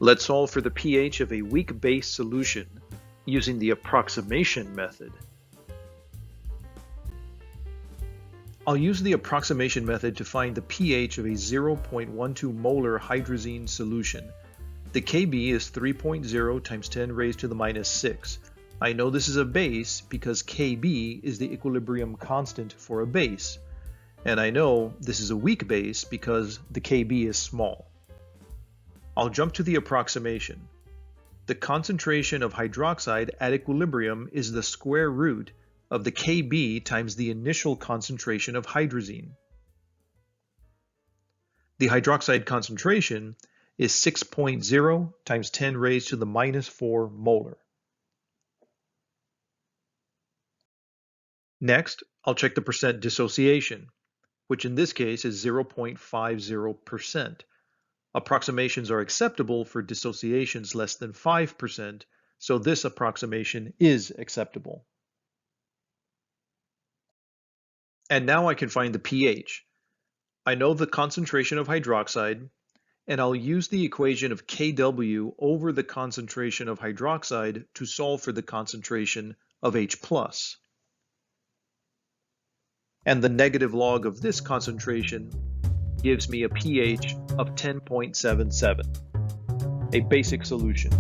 Let's solve for the pH of a weak base solution using the approximation method. I'll use the approximation method to find the pH of a 0.12 molar hydrazine solution. The Kb is 3.0 times 10 raised to the minus 6. I know this is a base because Kb is the equilibrium constant for a base. And I know this is a weak base because the Kb is small. I'll jump to the approximation. The concentration of hydroxide at equilibrium is the square root of the Kb times the initial concentration of hydrazine. The hydroxide concentration is 6.0 times 10 raised to the minus 4 molar. Next, I'll check the percent dissociation, which in this case is 0.50%. Approximations are acceptable for dissociations less than 5%, so this approximation is acceptable. And now I can find the pH. I know the concentration of hydroxide, and I'll use the equation of Kw over the concentration of hydroxide to solve for the concentration of H+. And the negative log of this concentration gives me a pH of 10.77, a basic solution.